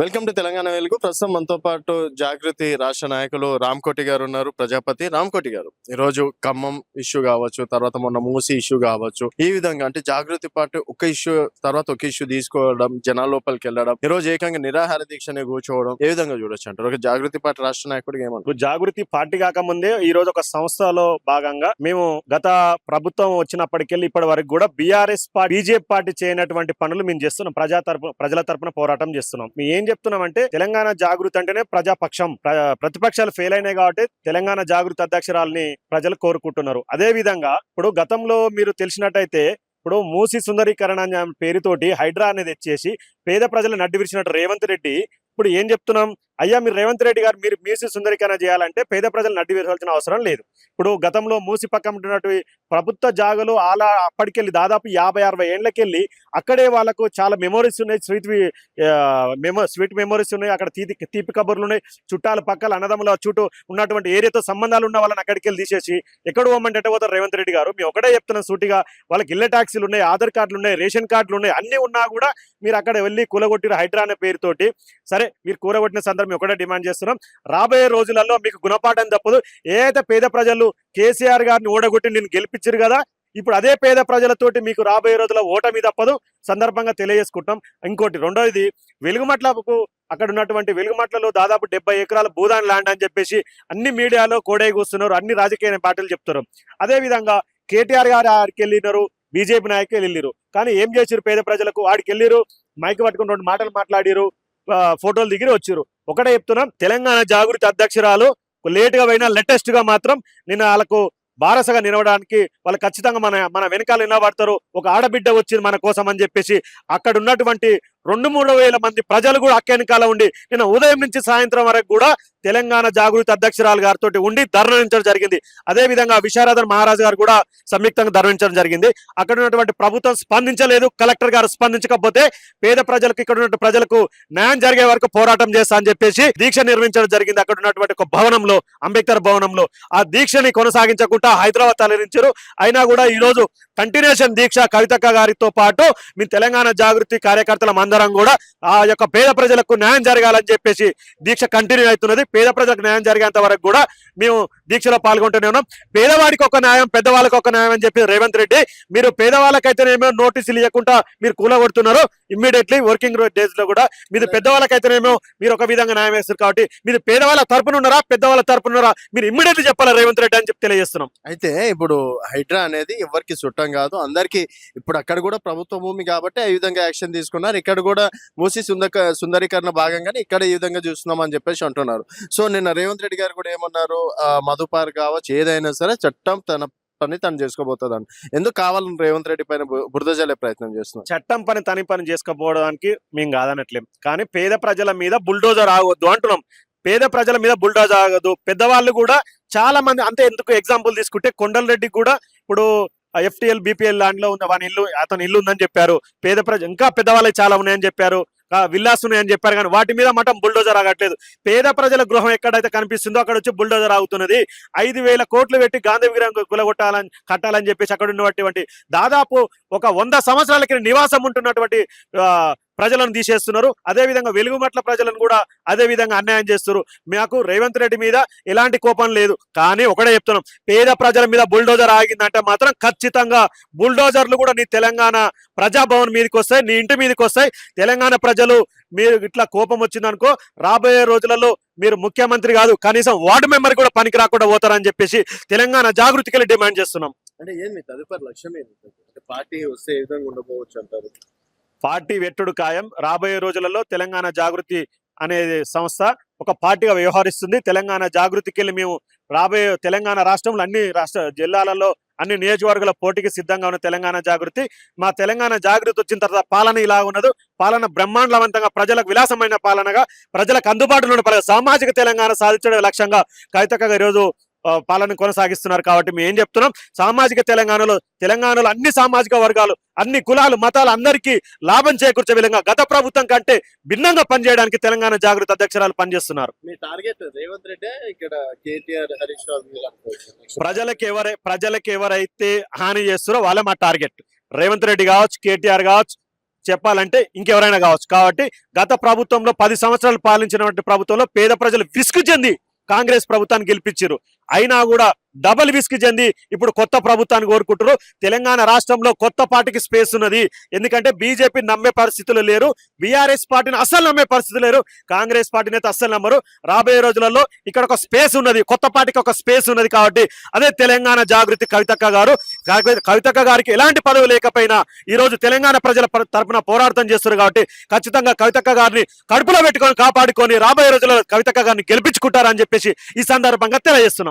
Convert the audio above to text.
Welcome to Telangana వెలుగు. ప్రస్తుతం మనతో పాటు జాగృతి రాష్ట్ర నాయకులు రామ్కోటి గారు ఉన్నారు. ప్రజాపతి రామ్కోటి గారు, ఈ రోజు ఖమ్మం ఇష్యూ కావచ్చు, తర్వాత మొన్న మూసి ఇష్యూ కావచ్చు, ఈ విధంగా అంటే జాగృతి పార్టీ ఒక ఇష్యూ తర్వాత ఒక ఇష్యూ తీసుకోవడం, జనాల లోపలికి వెళ్ళడం, ఈ రోజు ఏకంగా నిరాహార దీక్షనే కూర్చోవడం, ఏ విధంగా చూడొచ్చు అంటారు ఒక జాగృతి పార్టీ రాష్ట్ర నాయకుడిగా? ఏమన్నా జాగృతి పార్టీ కాకముందే ఈ రోజు ఒక సంస్థలో భాగంగా మేము గత ప్రభుత్వం వచ్చినప్పటికెళ్ళి ఇప్పటి వరకు కూడా బీఆర్ఎస్ పార్టీ బీజేపీ పార్టీ చేయనటువంటి పనులు మేము చేస్తున్నాం. ప్రజల తరపున పోరాటం చేస్తున్నాం. మేము ఏం చెప్తున్నామంటే తెలంగాణ జాగృతి అంటేనే ప్రజాపక్షం. ప్రతిపక్షాలు ఫెయిల్ అయినాయి కాబట్టి తెలంగాణ జాగృతి అధ్యక్షురాలని ప్రజలు కోరుకుంటున్నారు. అదే విధంగా ఇప్పుడు గతంలో మీరు తెలిసినట్టయితే ఇప్పుడు మూసి సుందరీకరణ అనే పేరుతోటి హైడ్రా అనేది తెచ్చేసి పేద ప్రజలు నడ్డి విరిచినట్టు రేవంత్ రెడ్డి ఇప్పుడు ఏం చెప్తున్నాం, అయ్యా మీరు రేవంత్ రెడ్డి గారు మీరు మూసి సుందరీకరణ చేయాలంటే పేద ప్రజలు నడ్డి విరవలసిన అవసరం లేదు. ఇప్పుడు గతంలో మూసి పక్కన ఉంటున్నట్టు ప్రభుత్వ జాగలు అలా అప్పటికెళ్ళి దాదాపు 50-60 ఏళ్లకెళ్ళి అక్కడే వాళ్ళకు చాలా మెమోరీస్ ఉన్నాయి, స్వీట్ మెమోరీస్ ఉన్నాయి, అక్కడ తీపి కబుర్లు ఉన్నాయి, చుట్టాలు పక్కల అన్నదమ్ముల చుట్టూ ఉన్నటువంటి ఏరియాతో సంబంధాలు ఉన్న వాళ్ళని అక్కడికి వెళ్ళి తీసేసి ఎక్కడ పోమంటే ఎట్ట పోతారు రేవంత్ రెడ్డి గారు. మేము ఒకటే చెప్తున్నాం సూటిగా, వాళ్ళకి ఇళ్ల ట్యాక్సీలు ఉన్నాయి, ఆధార్ కార్డులు ఉన్నాయి, రేషన్ కార్డులు ఉన్నాయి, అన్ని ఉన్నా కూడా మీరు అక్కడ వెళ్ళి కూలగొట్టిన హైడ్రా అనే పేరుతోటి. సరే, మీరు కూలగొట్టిన సందర్భం ఒకటే డిమాండ్ చేస్తున్నాం, రాబోయే రోజులలో మీకు గుణపాఠం తప్పదు. ఏదైతే పేద ప్రజలు కేసీఆర్ గారిని ఓడగొట్టి నేను గెలిపించారు కదా, ఇప్పుడు అదే పేద ప్రజలతోటి మీకు రాబోయే రోజుల్లో ఓటమి తప్పదు సందర్భంగా తెలియజేసుకుంటాం. ఇంకోటి రెండోది, వెలుగుమట్లకు అక్కడ ఉన్నటువంటి వెలుగుమట్లలో దాదాపు 70 ఎకరాల భూదాన్ ల్యాండ్ అని చెప్పేసి అన్ని మీడియాలో కోడే కూస్తున్నారు, అన్ని రాజకీయ పార్టీలు చెప్తారు. అదే విధంగా కేటీఆర్ గారు ఆడికి వెళ్ళినారు, బీజేపీ నాయకులు వెళ్ళిరు, కానీ ఏం చేసిరు పేద ప్రజలకు? ఆడికి వెళ్ళిరు, మైక్ పట్టుకుని 2 మాటలు మాట్లాడిరు, ఫోటోలు దిగిరి వచ్చారు. ఒకటే చెప్తున్నాం, తెలంగాణ జాగృతి అధ్యక్షురాలు లేట్ గా పోయినా లేటెస్ట్ గా మాత్రం నిన్న వాళ్ళకు బారసగా నిలవడానికి వాళ్ళు ఖచ్చితంగా మన వెనకాల నిలబడతారు. ఒక ఆడబిడ్డ వచ్చింది మన కోసం అని చెప్పేసి అక్కడ ఉన్నటువంటి 2-3 వేల మంది ప్రజలు కూడా అక్క వెనకాల ఉండి నిన్న ఉదయం నుంచి సాయంత్రం వరకు కూడా తెలంగాణ జాగృతి అధ్యక్షురాలు గారితో ఉండి ధర్నించడం జరిగింది. అదే విధంగా విశారదన్ మహారాజ్ గారు కూడా సంయుక్తంగా ధర్నించడం జరిగింది. అక్కడ ఉన్నటువంటి ప్రభుత్వం స్పందించలేదు, కలెక్టర్ గారు స్పందించకపోతే పేద ప్రజలకు, ఇక్కడ ఉన్న ప్రజలకు న్యాయం జరిగే వరకు పోరాటం చేస్తా అని చెప్పేసి దీక్ష నిర్వహించడం జరిగింది. అక్కడ ఉన్నటువంటి ఒక భవనంలో, అంబేద్కర్ భవనంలో ఆ దీక్షని కొనసాగించకుండా హైదరాబాద్ తరలించారు. అయినా కూడా ఈ రోజు కంటిన్యూషన్ దీక్ష కవితక్క గారితో పాటు మీ తెలంగాణ జాగృతి కార్యకర్తల అందరం కూడా ఆ యొక్క పేద ప్రజలకు న్యాయం జరగాలని చెప్పేసి దీక్ష కంటిన్యూ అవుతున్నది. పేద ప్రజలకు న్యాయం జరిగేంత వరకు కూడా మేము దీక్షలో పాల్గొంటూనే ఉన్నాం. పేదవాడికి ఒక న్యాయం, పెద్దవాళ్ళకి ఒక న్యాయం అని చెప్పి రేవంత్ రెడ్డి, మీరు పేదవాళ్ళకైతేనేమో నోటీసులు ఇవ్వకుండా మీరు కూలగొడుతున్నారు. ఇమ్మీడియట్లీ వర్కింగ్ డేస్ లో కూడా మీరు పెద్దవాళ్ళకైతేనేమో మీరు ఒక విధంగా న్యాయం వేస్తారు. కాబట్టి మీరు పేదవాళ్ళ తరపున ఉన్నారా, పెద్దవాళ్ళ తరపున ఉన్నారా, మీరు ఇమ్మీడియట్లీ చెప్పాలా రేవంత్ రెడ్డి అని చెప్పి తెలియజేస్తున్నాం. అయితే ఇప్పుడు హైడ్రా అనేది ఎవరికి చుట్టం కాదు, అందరికి. ఇప్పుడు అక్కడ కూడా ప్రభుత్వ భూమి కాబట్టి ఈ విధంగా యాక్షన్ తీసుకున్నారు. ఇక్కడ కూడా మూసి సుందరీకరణ భాగంగానే ఇక్కడ ఈ విధంగా చూస్తున్నాం అని చెప్పేసి అంటున్నారు. సో నిన్న రేవంత్ రెడ్డి గారు కూడా ఏమన్నారు, మధుపార్ కావచ్చు, ఏదైనా సరే చట్టం తన పని తను చేసుకోబోతుందని. ఎందుకు కావాలని రేవంత్ రెడ్డి పైన బురద జల్లే ప్రయత్నం చేస్తున్నాం? చట్టం పని తని పని చేసుకోపోవడానికి మేము కాదనట్లేం, కానీ పేద ప్రజల మీద బుల్డోజర్ ఆగొద్దు అంటున్నాం. పేద ప్రజల మీద బుల్డోజర్ ఆగదు. పెద్దవాళ్ళు కూడా చాలా మంది అంతే. ఎందుకు ఎగ్జాంపుల్ తీసుకుంటే కొండలరెడ్డి కూడా ఇప్పుడు FTL BPL ల్యాండ్ లో ఉన్న అతని ఇల్లు ఉందని చెప్పారు. పేద ప్రజలు ఇంకా పెద్దవాళ్ళకి చాలా ఉన్నాయని చెప్పారు, విల్లాస్ ఉన్నాయని చెప్పారు, కానీ వాటి మీద మటం బుల్డోజర్ ఆగట్లేదు. పేద ప్రజల గృహం ఎక్కడైతే కనిపిస్తుందో అక్కడ వచ్చి బుల్డోజర్ ఆగుతున్నది. 5,000 కోట్లు పెట్టి గాంధీ విగ్రహం కట్టాలని చెప్పేసి అక్కడ ఉన్నటువంటి దాదాపు ఒక 100 సంవత్సరాలకి నివాసం ఉంటున్నటువంటి ప్రజలను తీసేస్తున్నారు. అదే విధంగా వెలుగుమట్ల ప్రజలను కూడా అదే విధంగా అన్యాయం చేస్తున్నారు. మాకు రేవంత్ రెడ్డి మీద ఎలాంటి కోపం లేదు, కానీ ఒకటే చెప్తున్నాం, పేద ప్రజల మీద బుల్డోజర్ ఆగిందంటే మాత్రం ఖచ్చితంగా బుల్డోజర్లు కూడా నీ తెలంగాణ ప్రజాభవన్ మీదకి వస్తాయి, నీ ఇంటి మీదకి వస్తాయి. తెలంగాణ ప్రజలు మీరు ఇట్లా కోపం వచ్చిందనుకో, రాబోయే రోజులలో మీరు ముఖ్యమంత్రి కాదు, కనీసం వార్డు మెంబర్ కూడా పనికి రాకుండా పోతారని చెప్పేసి తెలంగాణ జాగృతికి డిమాండ్ చేస్తున్నాం. అంటే ఏం మీ తదుపరి లక్ష్యం ఏంటి? పార్టీ వస్తే ఏ విధంగా ఉండబోవచ్చు అంటారు? పార్టీ వెట్టుడు ఖాయం. రాబోయే రోజులలో తెలంగాణ జాగృతి అనే సంస్థ ఒక పార్టీగా వ్యవహరిస్తుంది. తెలంగాణ జాగృతికి వెళ్ళి మేము రాబోయే తెలంగాణ రాష్ట్రంలో అన్ని జిల్లాలలో అన్ని నియోజకవర్గాల పోటీకి సిద్ధంగా ఉన్న తెలంగాణ జాగృతి. మా తెలంగాణ జాగృతి వచ్చిన తర్వాత పాలన ఇలా ఉన్నది. పాలన బ్రహ్మాండవంతంగా, ప్రజలకు విలాసమైన పాలనగా, ప్రజలకు అందుబాటులో ఉన్న సామాజిక తెలంగాణ సాధించడం లక్ష్యంగా కవితక్క ఈరోజు పాలన కొనసాగిస్తున్నారు. కాబట్టి మేము ఏం చెప్తున్నాం, సామాజిక తెలంగాణలో అన్ని సామాజిక వర్గాలు, అన్ని కులాలు, మతాలు అందరికీ లాభం చేకూర్చే విధంగా గత ప్రభుత్వం కంటే భిన్నంగా పనిచేయడానికి తెలంగాణ జాగృతి అధ్యక్షురాలు పనిచేస్తున్నారు. మీ టార్గెట్ రేవంత్ రెడ్డి, ఇక్కడ కేటీఆర్, హరీష్ రావు? ప్రజలకు ఎవరైతే హాని చేస్తారో వాళ్ళే మా టార్గెట్. రేవంత్ రెడ్డి కావచ్చు, కేటీఆర్ కావచ్చు, చెప్పాలంటే ఇంకెవరైనా కావచ్చు. కాబట్టి గత ప్రభుత్వంలో 10 సంవత్సరాలు పాలించినటువంటి ప్రభుత్వంలో పేద ప్రజలు విసుగు చెంది కాంగ్రెస్ ప్రభుత్వాన్ని గెలిపించారు. అయినా కూడా డబల్ విస్క్ చెంది ఇప్పుడు కొత్త ప్రభుత్వాన్ని కోరుకుంటారు. తెలంగాణ రాష్ట్రంలో కొత్త పార్టీకి స్పేస్ ఉన్నది. ఎందుకంటే బీజేపీ నమ్మే పరిస్థితులు లేరు, బీఆర్ఎస్ పార్టీని అస్సలు నమ్మే పరిస్థితి లేరు, కాంగ్రెస్ పార్టీని అయితే అస్సలు నమ్మరు. రాబోయే రోజులలో ఇక్కడ ఒక స్పేస్ ఉన్నది, కొత్త పార్టీకి ఒక స్పేస్ ఉన్నది. కాబట్టి అదే తెలంగాణ జాగృతి కవితక్క గారు. కవితక్క గారికి ఎలాంటి పదవి లేకపోయినా ఈ రోజు తెలంగాణ ప్రజల తరపున పోరాటం చేస్తున్నారు. కాబట్టి ఖచ్చితంగా కవితక్క గారిని కడుపులో పెట్టుకొని కాపాడుకొని రాబోయే రోజుల్లో కవితక్క గారిని గెలిపించుకుంటారని చెప్పేసి ఈ సందర్భంగా తెలియజేస్తున్నాం.